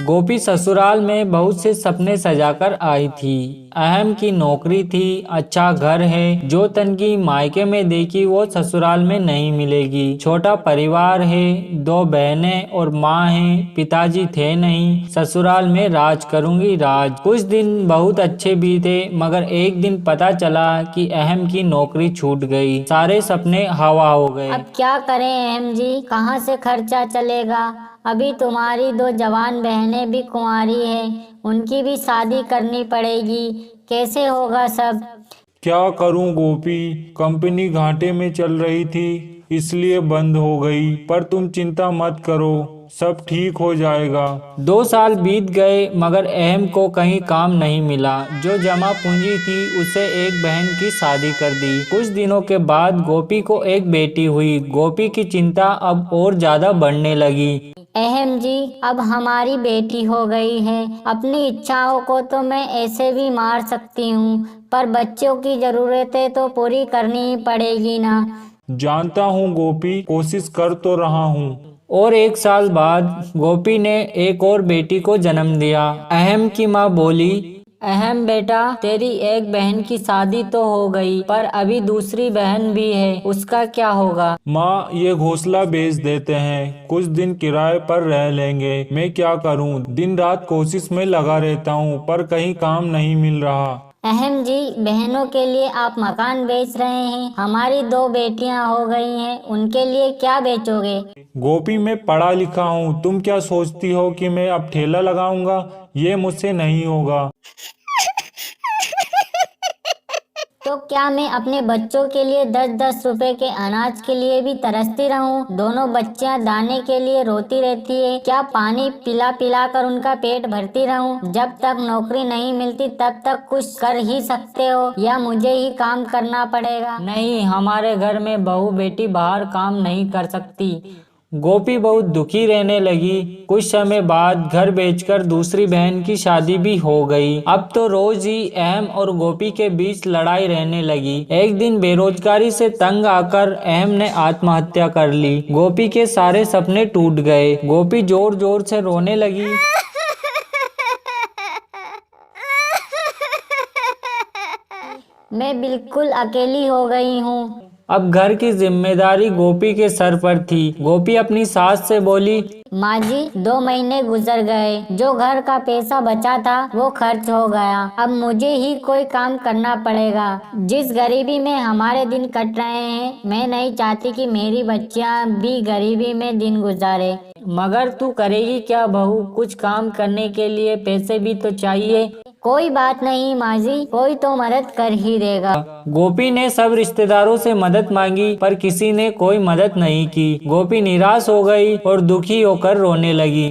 गोपी ससुराल में बहुत से सपने सजाकर आई थी। अहम की नौकरी थी, अच्छा घर है, जो तनकी मायके में देखी वो ससुराल में नहीं मिलेगी। छोटा परिवार है, 2 बहनें और माँ है, पिताजी थे नहीं। ससुराल में राज करूंगी राज। कुछ दिन बहुत अच्छे बीते, मगर एक दिन पता चला कि अहम की नौकरी छूट गई। सारे सपने हवा हो गए। अब क्या करें अहम जी, कहाँ से खर्चा चलेगा। अभी तुम्हारी 2 जवान बहनें भी कुंवारी हैं, उनकी भी शादी करनी पड़ेगी। कैसे होगा सब। क्या करूं गोपी, कंपनी घाटे में चल रही थी इसलिए बंद हो गई। पर तुम चिंता मत करो, सब ठीक हो जाएगा। 2 साल बीत गए मगर अहम को कहीं काम नहीं मिला। जो जमा पूंजी थी उसे एक बहन की शादी कर दी। कुछ दिनों के बाद गोपी को एक बेटी हुई। गोपी की चिंता अब और ज्यादा बढ़ने लगी। अहम जी, अब हमारी बेटी हो गई है। अपनी इच्छाओं को तो मैं ऐसे भी मार सकती हूँ, पर बच्चों की जरूरतें तो पूरी करनी ही पड़ेगी ना। जानता हूँ गोपी, कोशिश कर तो रहा हूँ। और 1 साल बाद गोपी ने एक और बेटी को जन्म दिया। अहम की माँ बोली, अहम बेटा, तेरी एक बहन की शादी तो हो गई, पर अभी दूसरी बहन भी है, उसका क्या होगा। माँ, ये घोंसला बेच देते हैं, कुछ दिन किराए पर रह लेंगे। मैं क्या करूँ, दिन रात कोशिश में लगा रहता हूँ पर कहीं काम नहीं मिल रहा। अहम जी, बहनों के लिए आप मकान बेच रहे हैं, हमारी 2 बेटियां हो गई हैं, उनके लिए क्या बेचोगे। गोपी, मैं पढ़ा लिखा हूँ, तुम क्या सोचती हो कि मैं अब ठेला लगाऊंगा। ये मुझसे नहीं होगा। तो क्या मैं अपने बच्चों के लिए 10-10 रुपए के अनाज के लिए भी तरसती रहूं। दोनों बच्चियां दाने के लिए रोती रहती है, क्या पानी पिला पिला कर उनका पेट भरती रहूं। जब तक नौकरी नहीं मिलती तब तक कुछ कर ही सकते हो, या मुझे ही काम करना पड़ेगा। नहीं, हमारे घर में बहू बेटी बाहर काम नहीं कर सकती। गोपी बहुत दुखी रहने लगी। कुछ समय बाद घर बेचकर दूसरी बहन की शादी भी हो गई। अब तो रोज ही अहम और गोपी के बीच लड़ाई रहने लगी। एक दिन बेरोजगारी से तंग आकर अहम ने आत्महत्या कर ली। गोपी के सारे सपने टूट गए। गोपी जोर जोर से रोने लगी। मैं बिल्कुल अकेली हो गई हूँ। अब घर की जिम्मेदारी गोपी के सर पर थी। गोपी अपनी सास से बोली, माँ जी, 2 महीने गुजर गए, जो घर का पैसा बचा था वो खर्च हो गया। अब मुझे ही कोई काम करना पड़ेगा। जिस गरीबी में हमारे दिन कट रहे हैं, मैं नहीं चाहती कि मेरी बच्चियां भी गरीबी में दिन गुजारे। मगर तू करेगी क्या बहू, कुछ काम करने के लिए पैसे भी तो चाहिए। कोई बात नहीं माँ जी, कोई तो मदद कर ही देगा। गोपी ने सब रिश्तेदारों से मदद मांगी पर किसी ने कोई मदद नहीं की। गोपी निराश हो गई और दुखी होकर रोने लगी।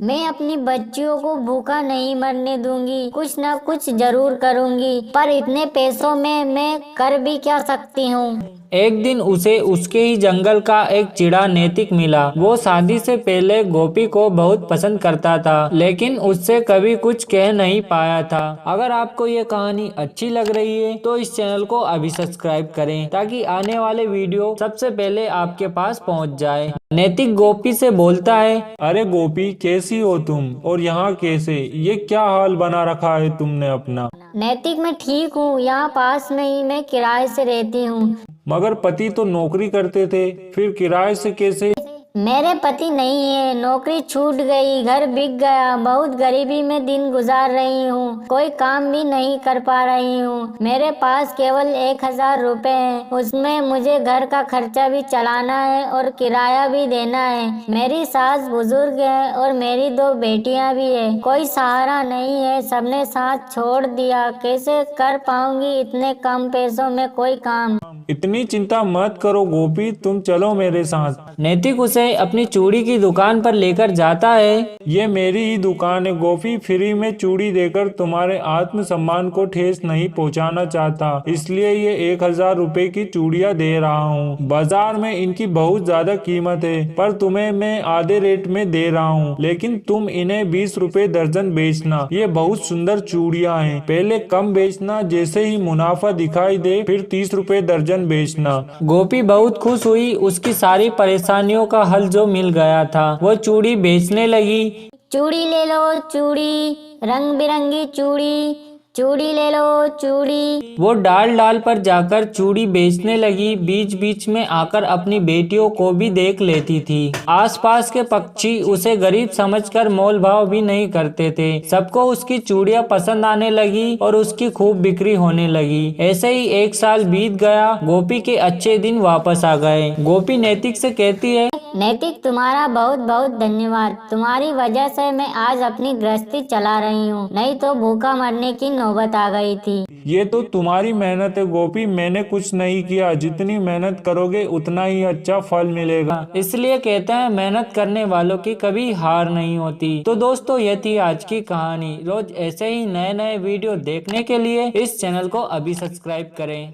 मैं अपनी बच्चियों को भूखा नहीं मरने दूंगी, कुछ न कुछ जरूर करूंगी, पर इतने पैसों में मैं कर भी क्या सकती हूँ। एक दिन उसे उसके ही जंगल का एक चिड़ा नैतिक मिला। वो शादी से पहले गोपी को बहुत पसंद करता था, लेकिन उससे कभी कुछ कह नहीं पाया था। अगर आपको ये कहानी अच्छी लग रही है तो इस चैनल को अभी सब्सक्राइब करें, ताकि आने वाले वीडियो सबसे पहले आपके पास पहुंच जाए। नैतिक गोपी से बोलता है, अरे गोपी, कैसी हो तुम, और यहाँ कैसे, ये क्या हाल बना रखा है तुमने अपना। नैतिक, मैं ठीक हूँ, यहाँ पास में ही मैं किराए से रहती हूँ। मगर पति तो नौकरी करते थे, फिर किराए से कैसे। मेरे पति नहीं है, नौकरी छूट गई, घर बिक गया, बहुत गरीबी में दिन गुजार रही हूँ, कोई काम भी नहीं कर पा रही हूँ। मेरे पास केवल 1000 रुपए हैं, उसमें मुझे घर का खर्चा भी चलाना है और किराया भी देना है। मेरी सास बुजुर्ग है और मेरी 2 बेटियां भी है, कोई सहारा नहीं है, सबने साथ छोड़ दिया। कैसे कर पाऊंगी इतने कम पैसों में कोई काम। इतनी चिंता मत करो गोपी, तुम चलो मेरे साथ। नैतिक उसे अपनी चूड़ी की दुकान पर लेकर जाता है। ये मेरी ही दुकान है गोपी, फ्री में चूड़ी देकर तुम्हारे आत्मसम्मान को ठेस नहीं पहुंचाना चाहता, इसलिए ये 1000 रुपए की चूड़ियां दे रहा हूँ। बाजार में इनकी बहुत ज्यादा कीमत है, पर तुम्हें मैं आधे रेट में दे रहा हूँ, लेकिन तुम इन्हें 20 रुपए दर्जन बेचना। ये बहुत सुंदर चूड़ियां हैं, पहले कम बेचना, जैसे ही मुनाफा दिखाई दे फिर 30 रुपए दर्जन दर्जन बेचना। गोपी बहुत खुश हुई, उसकी सारी परेशानियों का हल जो मिल गया था। वो चूड़ी बेचने लगी। चूड़ी ले लो चूड़ी, रंग बिरंगी चूड़ी, चूड़ी ले लो चूड़ी। वो डाल डाल पर जाकर चूड़ी बेचने लगी। बीच बीच में आकर अपनी बेटियों को भी देख लेती थी। आसपास के पक्षी उसे गरीब समझकर मोल भाव भी नहीं करते थे। सबको उसकी चूड़ियां पसंद आने लगी और उसकी खूब बिक्री होने लगी। ऐसे ही 1 साल बीत गया। गोपी के अच्छे दिन वापस आ गए। गोपी नैतिक से कहती है, नैतिक, तुम्हारा बहुत बहुत धन्यवाद। तुम्हारी वजह से मैं आज अपनी गृहस्थी चला रही हूँ, नहीं तो भूखा मरने की नौबत आ गई थी। ये तो तुम्हारी मेहनत है गोपी, मैंने कुछ नहीं किया। जितनी मेहनत करोगे उतना ही अच्छा फल मिलेगा। इसलिए कहते हैं मेहनत करने वालों की कभी हार नहीं होती। तो दोस्तों, ये थी आज की कहानी। रोज ऐसे ही नए नए वीडियो देखने के लिए इस चैनल को अभी सब्सक्राइब करें।